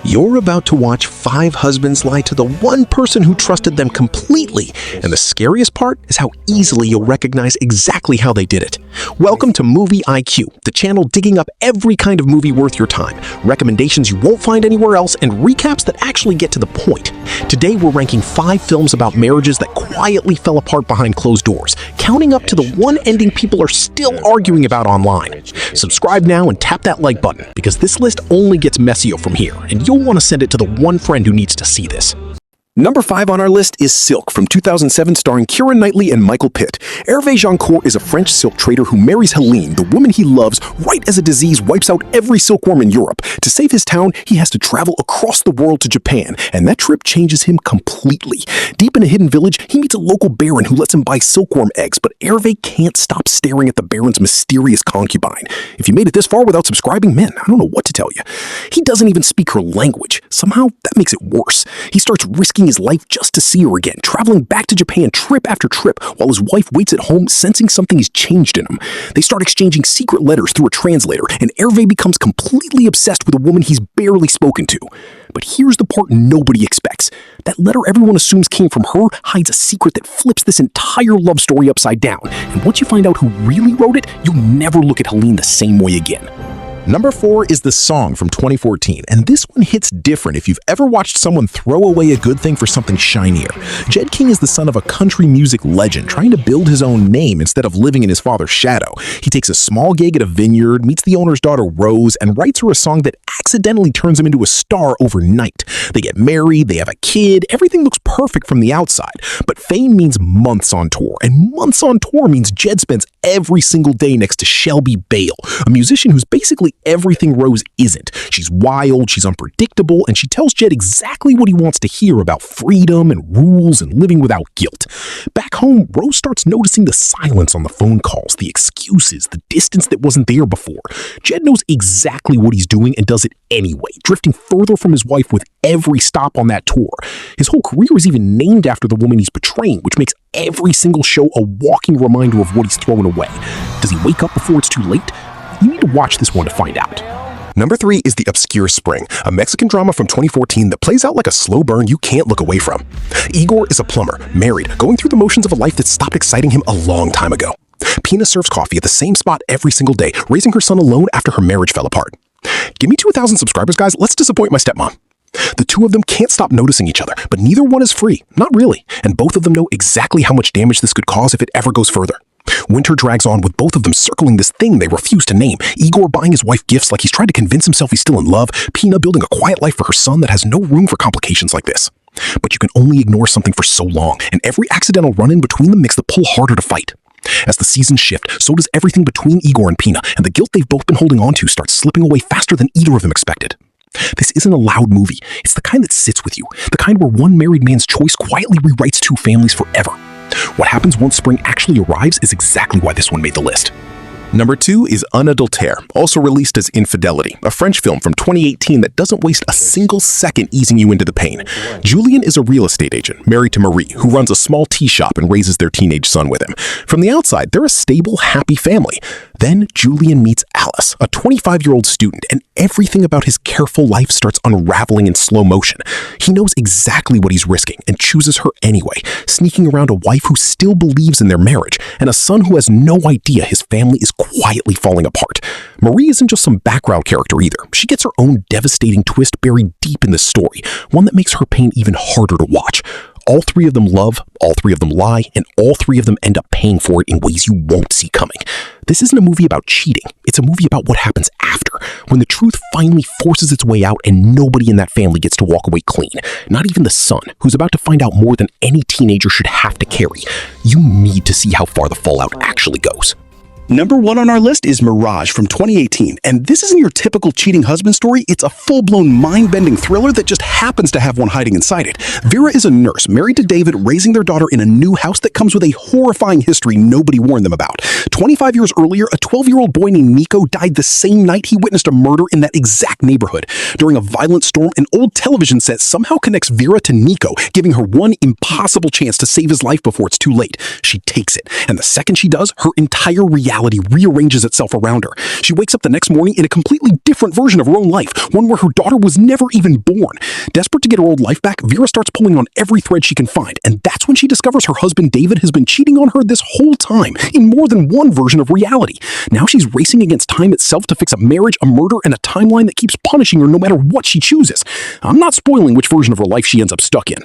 You're about to watch 5 husbands lie to the one person who trusted them completely, and the scariest part is how easily you'll recognize exactly how they did it. Welcome to Movie IQ, the channel digging up every kind of movie worth your time, recommendations you won't find anywhere else, and recaps that actually get to the point. Today we're ranking 5 films about marriages that quietly fell apart behind closed doors, counting up to the one ending people are still arguing about online. Subscribe now and tap that like button, because this list only gets messier from here, and you'll want to send it to the one friend who needs to see this. Number 5 on our list is Silk from 2007, starring Keira Knightley and Michael Pitt. Hervé Joncourt is a French silk trader who marries Helene, the woman he loves, right as a disease wipes out every silkworm in Europe. To save his town, he has to travel across the world to Japan, and that trip changes him completely. Deep in a hidden village, he meets a local baron who lets him buy silkworm eggs, but Hervé can't stop staring at the baron's mysterious concubine. If you made it this far without subscribing, man, I don't know what to tell you. He doesn't even speak her language. Somehow, that makes it worse. He starts risking his life just to see her again, traveling back to Japan trip after trip while his wife waits at home, sensing something has changed in him. They start exchanging secret letters through a translator, and Hervé becomes completely obsessed with a woman he's barely spoken to. But here's the part nobody expects. That letter everyone assumes came from her hides a secret that flips this entire love story upside down. And once you find out who really wrote it, you'll never look at Helene the same way again. Number 4 is The Song from 2014, and this one hits different if you've ever watched someone throw away a good thing for something shinier. Jed King is the son of a country music legend trying to build his own name instead of living in his father's shadow. He takes a small gig at a vineyard, meets the owner's daughter Rose, and writes her a song that accidentally turns him into a star overnight. They get married, they have a kid, everything looks perfect from the outside, but fame means months on tour, and months on tour means Jed spends every single day next to Shelby Bale, a musician who's basically everything Rose isn't. She's wild, she's unpredictable, and she tells Jed exactly what he wants to hear about freedom and rules and living without guilt. Back home, Rose starts noticing the silence on the phone calls, the excuses, the distance that wasn't there before. Jed knows exactly what he's doing and does it anyway, drifting further from his wife with every stop on that tour. His whole career is even named after the woman he's betraying, which makes every single show a walking reminder of what he's throwing away. Does he wake up before it's too late? You need to watch this one to find out. Number 3 is The Obscure Spring, a Mexican drama from 2014 that plays out like a slow burn you can't look away from. Igor is a plumber, married, going through the motions of a life that stopped exciting him a long time ago. Pina serves coffee at the same spot every single day, raising her son alone after her marriage fell apart. Give me to 1,000 subscribers, guys. Let's disappoint my stepmom. The two of them can't stop noticing each other, but neither one is free. Not really. And both of them know exactly how much damage this could cause if it ever goes further. Winter drags on with both of them circling this thing they refuse to name. Igor buying his wife gifts like he's trying to convince himself he's still in love. Pina building a quiet life for her son that has no room for complications like this. But you can only ignore something for so long, and every accidental run-in between them makes the pull harder to fight. As the seasons shift, so does everything between Igor and Pina, and the guilt they've both been holding on to starts slipping away faster than either of them expected. This isn't a loud movie. It's the kind that sits with you, the kind where one married man's choice quietly rewrites 2 families forever. What happens once spring actually arrives is exactly why this one made the list. Number 2 is Adultere, also released as Infidelity, a French film from 2018 that doesn't waste a single second easing you into the pain. Julien is a real estate agent, married to Marie, who runs a small tea shop and raises their teenage son with him. From the outside, they're a stable, happy family. Then Julien meets Alice, a 25-year-old student, and everything about his careful life starts unraveling in slow motion. He knows exactly what he's risking and chooses her anyway, sneaking around a wife who still believes in their marriage and a son who has no idea his family is quietly falling apart. Marie isn't just some background character either. She gets her own devastating twist buried deep in the story, one that makes her pain even harder to watch. All 3 of them love, all 3 of them lie, and all 3 of them end up paying for it in ways you won't see coming. This isn't a movie about cheating. It's a movie about what happens after, when the truth finally forces its way out and nobody in that family gets to walk away clean. Not even the son, who's about to find out more than any teenager should have to carry. You need to see how far the fallout actually goes. Number 1 on our list is Mirage from 2018, and this isn't your typical cheating husband story. It's a full-blown mind-bending thriller that just happens to have one hiding inside it. Vera is a nurse married to David, raising their daughter in a new house that comes with a horrifying history nobody warned them about. 25 years earlier, a 12-year-old boy named Nico died the same night he witnessed a murder in that exact neighborhood. During a violent storm, an old television set somehow connects Vera to Nico, giving her one impossible chance to save his life before it's too late. She takes it, and the second she does, her entire reality reality rearranges itself around her. She wakes up the next morning in a completely different version of her own life, one where her daughter was never even born. Desperate to get her old life back, Vera starts pulling on every thread she can find, and that's when she discovers her husband David has been cheating on her this whole time, in more than one version of reality. Now she's racing against time itself to fix a marriage, a murder, and a timeline that keeps punishing her no matter what she chooses. I'm not spoiling which version of her life she ends up stuck in.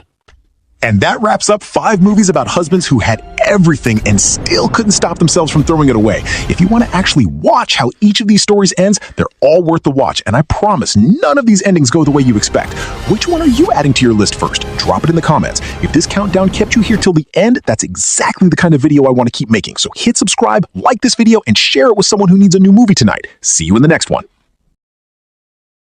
And that wraps up 5 movies about husbands who had everything and still couldn't stop themselves from throwing it away. If you want to actually watch how each of these stories ends, they're all worth the watch, and I promise none of these endings go the way you expect. Which one are you adding to your list first? Drop it in the comments. If this countdown kept you here till the end, that's exactly the kind of video I want to keep making. So hit subscribe, like this video, and share it with someone who needs a new movie tonight. See you in the next one.